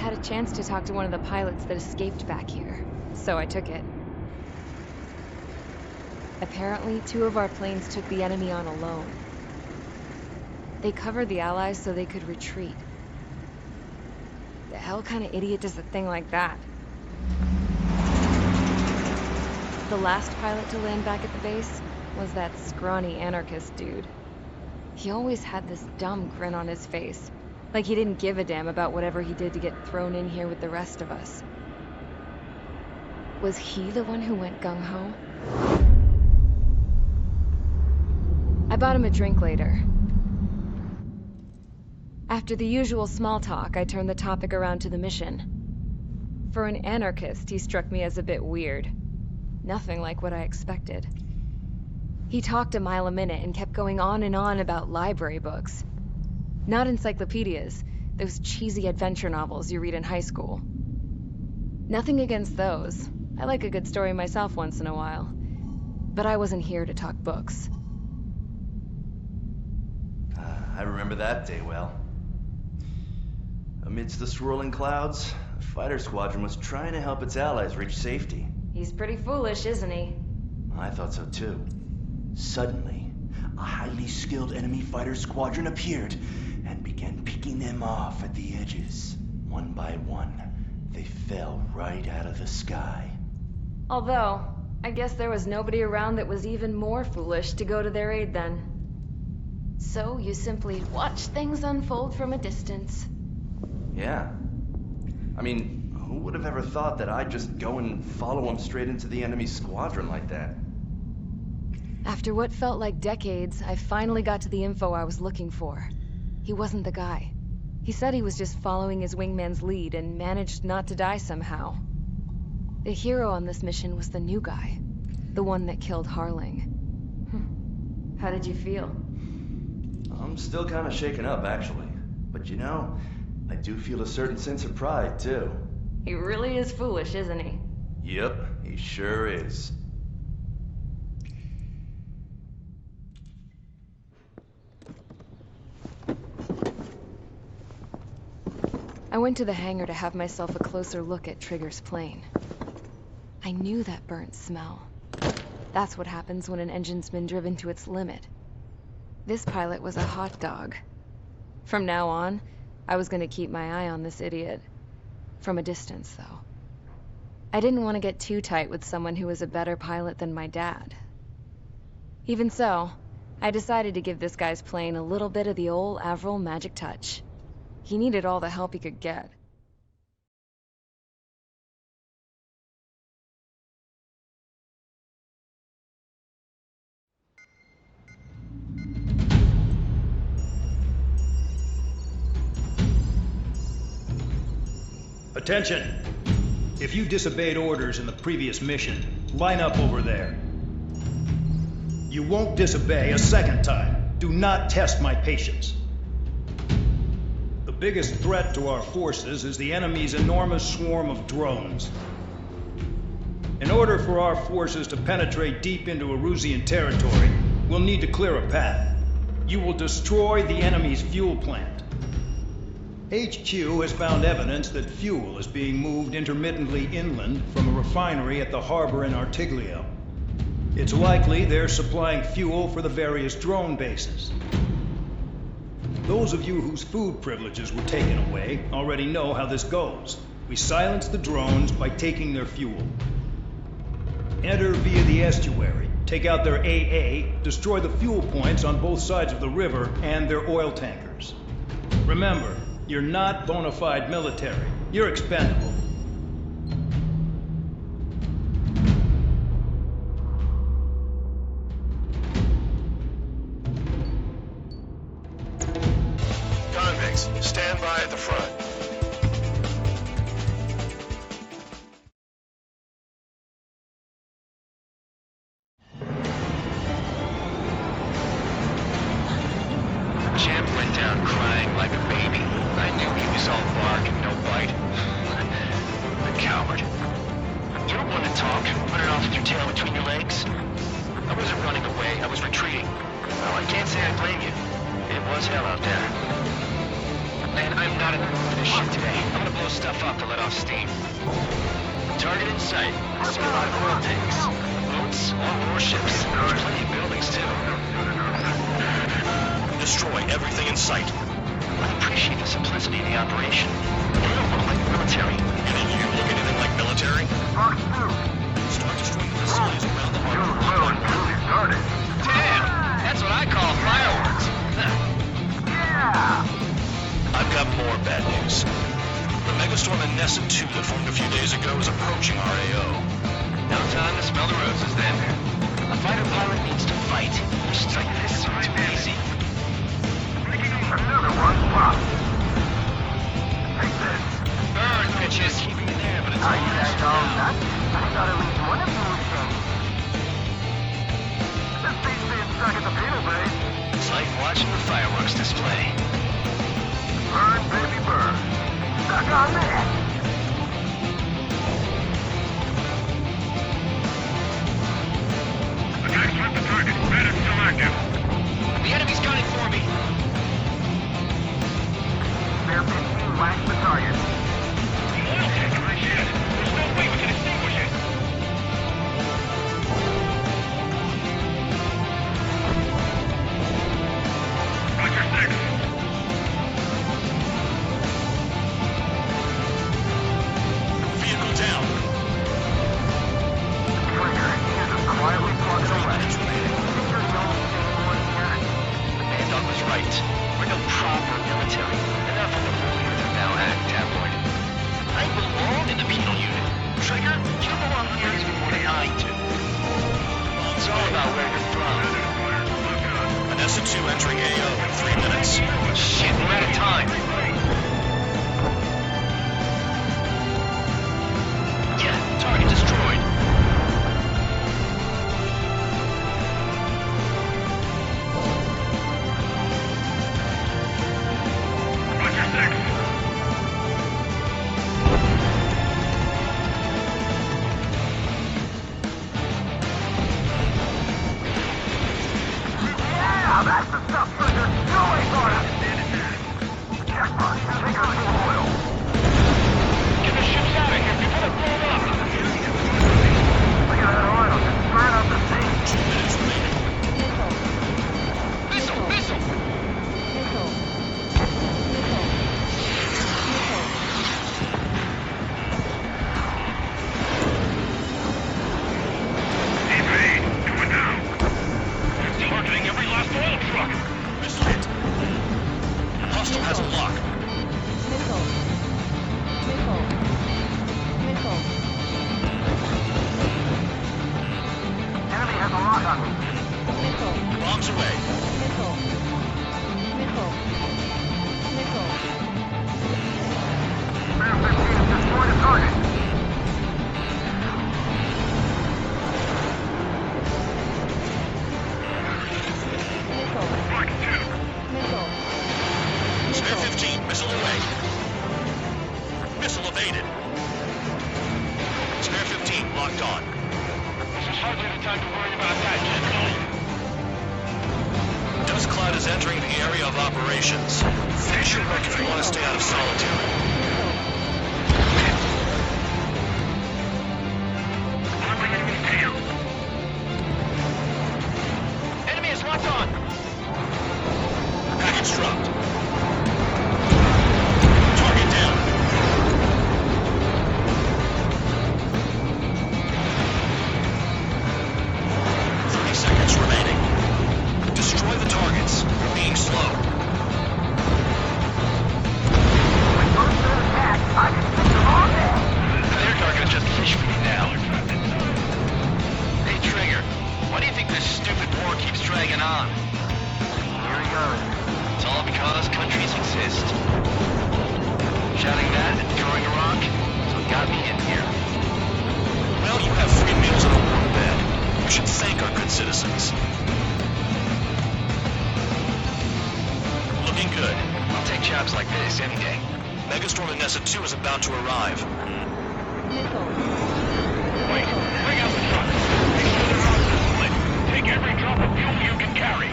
had a chance to talk to one of the pilots that escaped back here, so I took it. Apparently, 2 of our planes took the enemy on alone. They covered the Allies so they could retreat. The hell kind of idiot does a thing like that? The last pilot to land back at the base was that scrawny anarchist dude. He always had this dumb grin on his face, like he didn't give a damn about whatever he did to get thrown in here with the rest of us. Was he the one who went gung-ho? I bought him a drink later. After the usual small talk, I turned the topic around to the mission. For an anarchist, he struck me as a bit weird. Nothing like what I expected. He talked a mile a minute and kept going on and on about library books. Not encyclopedias, those cheesy adventure novels you read in high school. Nothing against those. I like a good story myself once in a while. But I wasn't here to talk books. I remember that day well. Amidst the swirling clouds, the fighter squadron was trying to help its allies reach safety. He's pretty foolish, isn't he? I thought so too. Suddenly, a highly skilled enemy fighter squadron appeared and began picking them off at the edges. One by one, they fell right out of the sky. Although, I guess there was nobody around that was even more foolish to go to their aid then. So you simply watch things unfold from a distance. Yeah. I mean, who would have ever thought that I'd just go and follow him straight into the enemy squadron like that? After what felt like decades, I finally got to the info I was looking for. He wasn't the guy. He said he was just following his wingman's lead and managed not to die somehow. The hero on this mission was the new guy. The one that killed Harling. How did you feel? I'm still kind of shaken up, actually. But you know, I do feel a certain sense of pride, too. He really is foolish, isn't he? Yep, he sure is. I went to the hangar to have myself a closer look at Trigger's plane. I knew that burnt smell. That's what happens when an engine's been driven to its limit. This pilot was a hot dog. From now on, I was gonna keep my eye on this idiot. From a distance, though. I didn't want to get too tight with someone who was a better pilot than my dad. Even so, I decided to give this guy's plane a little bit of the old Avril magic touch. He needed all the help he could get. Attention! If you disobeyed orders in the previous mission, line up over there. You won't disobey a second time. Do not test my patience. The biggest threat to our forces is the enemy's enormous swarm of drones. In order for our forces to penetrate deep into Erusean territory, we'll need to clear a path. You will destroy the enemy's fuel plant. HQ has found evidence that fuel is being moved intermittently inland from a refinery at the harbor in Artiglio. It's likely they're supplying fuel for the various drone bases. Those of you whose food privileges were taken away already know how this goes. We silence the drones by taking their fuel. Enter via the estuary, take out their AA, destroy the fuel points on both sides of the river and their oil tankers. Remember, you're not bona fide military. You're expendable. Convicts, stand by at the front. Champ went down crying like a baby. I knew he was all bark and no bite. The coward. You don't want to talk, running off with your tail between your legs? I wasn't running away, I was retreating. Well, I can't say I blame you. It was hell out there. Man, I'm not in the mood for this shit today. I'm gonna blow stuff up to let off steam. Target in sight. See a lot of oil tanks. Boats, all warships. There's plenty of buildings, too. Destroy everything in sight. I appreciate the simplicity of the operation. You don't look like military. You mean you look anything like military? Start destroying the facilities around the harbor. Damn! That's what I call fireworks. I've got more bad news. The megastorm Nessa 2 that formed a few days ago is approaching our AO. No time to smell the roses, then. A fighter pilot needs to fight. Strike this too easy. Burn, bitches. Keeping it there, but it's all this now. I thought at least one of you was safe. This beats being stuck at the penal base. It's like watching the fireworks display. Burn, baby, burn. Stuck on that. Attacks with the target. Bandit still active. The enemy's gunning for me. Spare 15 whacks the target. The oil tank, I see it. There's no way we can extinguish it. Roger 6. Vehicle down. Trigger, he is just quietly plugging away. Minutes remaining. You're the only thing one can. The man-dog was right. We're no proper military. Enough of the holier than thou act, tabloid. I belong in the penal unit. Trigger, you belong here even more than I do. It's all about where you're from. Nessa 2 entering AO in 3 minutes. Shit, we're out of time. Yeah, target destroyed. Roger 6. Yeah, that's the stuff, Trigger. No way for it. Jackpot, take her to oil. Get the ships out of here before they blow up. Look at that oil, just burn up the sea. 2 minutes remaining. Missile, missile. Evade. Do it now. Targeting every last oil truck. Missile hit. Hostile has a lock. Enemy has a lock on me. Bombs away. Spare 15 has destroyed a target. Mark 2. Spare 15. Missile away. Missile evaded. Spare 15 locked on. This is hardly the time to worry about that, General. Dust cloud is entering the area of operations. Finish your work if you want to stay out of solitary. Enemy is locked on. Package dropped. Target down. Seconds remaining. Destroy the targets. We're being slow. When first they're attacked, I can stick them all dead. Their target is just fish food now. Hey, Trigger, why do you think this stupid war keeps dragging on? Here he goes. It's all because countries exist. Shouting that and throwing a rock is what got me in here. Well, you have free meals and a warm bed. You should thank our good citizens. Looking good. I'll take jobs like this any day. Megastorm Nessa 2 is about to arrive. Wait, bring out the truck. Make sure the roads are split. Take every drop of fuel you can carry.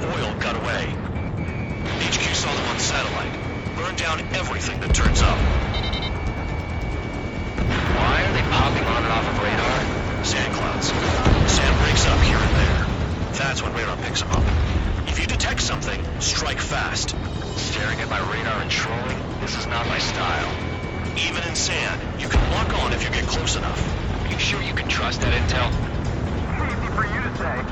oil got away. HQ saw them on satellite. Burned down everything that turns up. Why are they popping on and off of radar? Sand clouds. Sand breaks up here and there. That's when radar picks them up. If you detect something, strike fast. Staring at my radar and trolling? This is not my style. Even in sand, you can lock on if you get close enough. Are you sure you can trust that intel? Easy for you to say.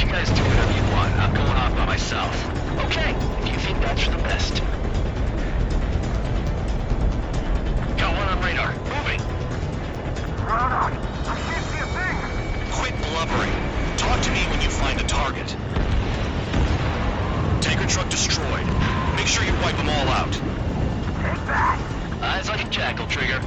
You guys do whatever you want. I'm going off by myself. Okay, if you think that's for the best. Got one on radar. Moving. Run on. I can't see a thing. Quit blubbering. Talk to me when you find a target. Tanker truck destroyed. Make sure you wipe them all out. Take that. Eyes like a jackal, Trigger.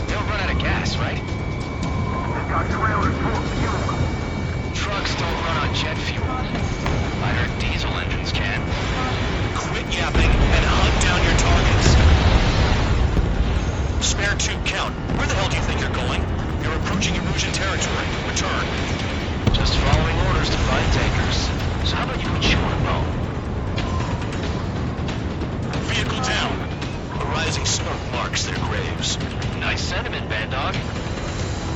They'll run out of gas, right? They've got trailers full of fuel. Trucks don't run on jet fuel. I heard diesel engines can. Quit yapping and hunt down your targets. Spare tube count. Where the hell do you think you're going? You're approaching Erusean territory. Return. Just following orders to find tankers. So how about you chew on a bone? Vehicle down. A rising smoke marks their graves. Nice sentiment, Bad Dog.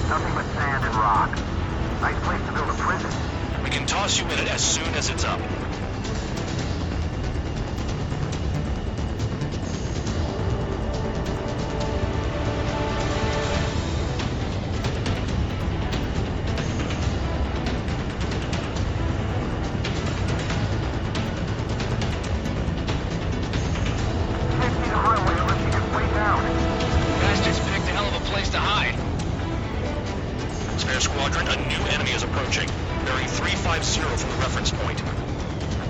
Nothing but sand and rock. Nice place to build a prison. We can toss you in it as soon as it's up. Squadron, a new enemy is approaching. Bearing 350 from the reference point.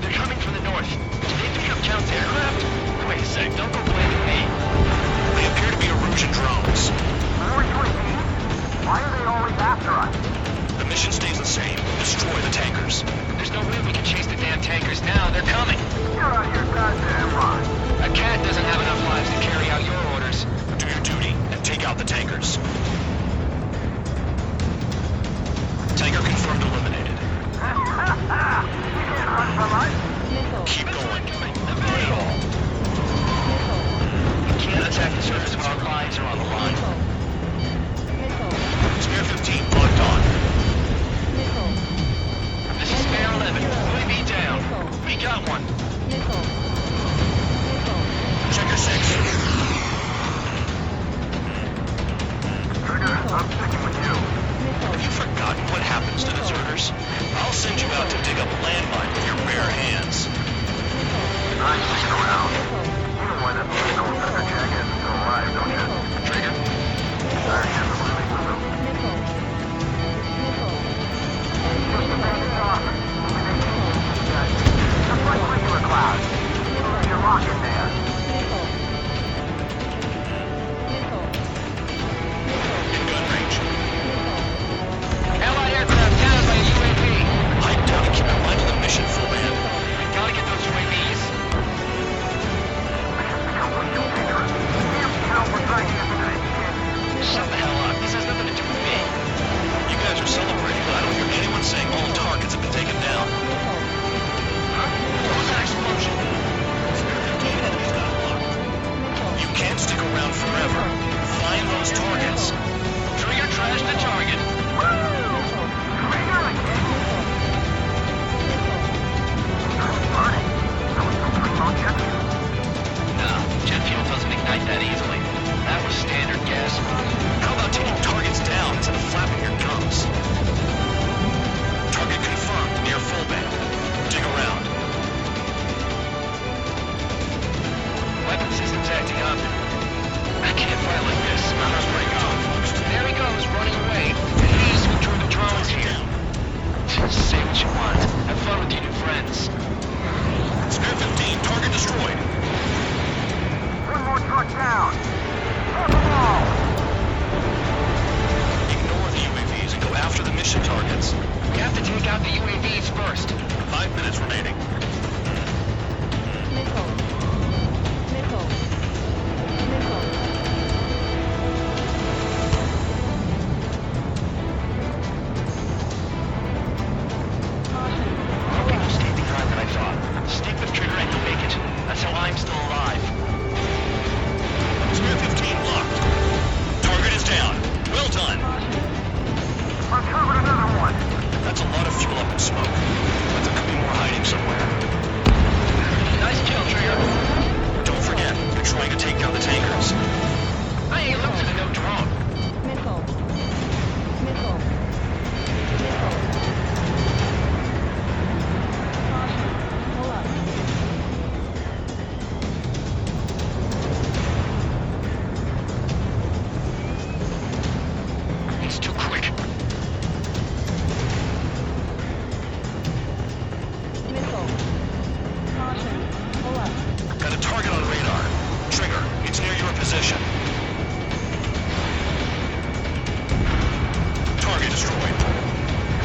They're coming from the north. Do they pick up counter aircraft? Wait a sec, don't go blaming me. They appear to be Erusean drones. More UAVs? Why are they always after us? The mission stays the same. Destroy the tankers. There's no way we can chase the damn tankers now. They're coming. You're out of your goddamn mind. A cat doesn't have enough lives to carry out your orders. Do your duty and take out the tankers. Tanker confirmed eliminated. You can't run from us. Keep going. Avoid it all. You can't attack the surface if our lines are on the line. Spare 15 plugged on. This is Spare 11. UAV down. We got one. Checker 6. Trigger, I'm sticking with you. Have you forgotten what happens to deserters? I'll send you out to dig up landmine with your bare hands. I'm sticking around. You know why that political sucker jackass is still alive, don't you? Trigger? Sorry, I'm really moving. Just the thing is off. Just like regular clouds. You're locked in there. In gun range. Allied aircraft down by a UAV. I doubt it. Keep in mind of the mission, full man. We gotta get those UAVs. Mission's become way too dangerous. Damn countless ideas today. Shut the hell up. This has nothing to do with me. You guys are celebrating, but I don't hear anyone saying all targets have been taken down. Huh? What was that explosion? Enemies got locked. You can't stick around forever. Find those targets. Trigger trashed the target. No, jet fuel doesn't ignite that easily. That was standard gas. How about taking targets down instead of flapping your gums? Target confirmed near full band. Dig around. Weapon system's acting up. I can't fight like this. Runners break off. There he goes, running away. And he's who drew the drones here. Say what you want. Have fun with your new friends. Spare 15, target destroyed. One more truck down. Hit them all. Ignore the UAVs and go after the mission targets. We have to take out the UAV Target on radar. Trigger, it's near your position. Target destroyed.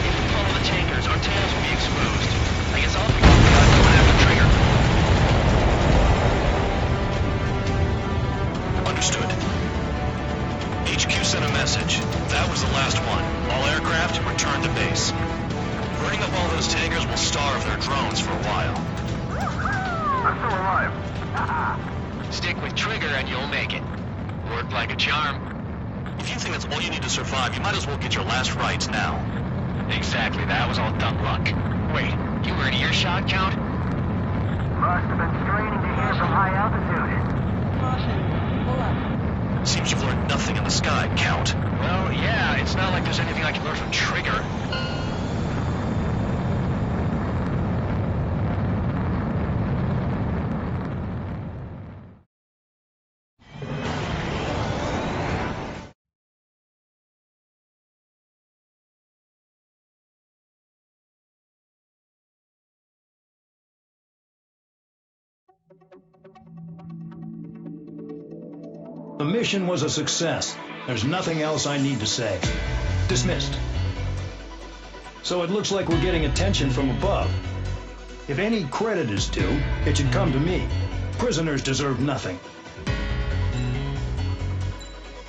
If we follow the tankers, our tails will be exposed. I guess I'll be going after Trigger. Understood. HQ sent a message. That was the last one. All aircraft, return to base. Burning up all those tankers will starve their drones for a while. I'm still alive. Stick with Trigger and you'll make it. Worked like a charm. If you think that's all you need to survive, you might as well get your last rites now. Exactly, that was all dumb luck. Wait, you were in earshot, Count? Must have been straining to hear from high altitude. Caution. Pull up. Seems you've learned nothing in the sky, Count. Well, yeah, it's not like there's anything I can learn from Trigger. The mission was a success. There's nothing else I need to say. Dismissed. So it looks like we're getting attention from above. If any credit is due, it should come to me. Prisoners deserve nothing.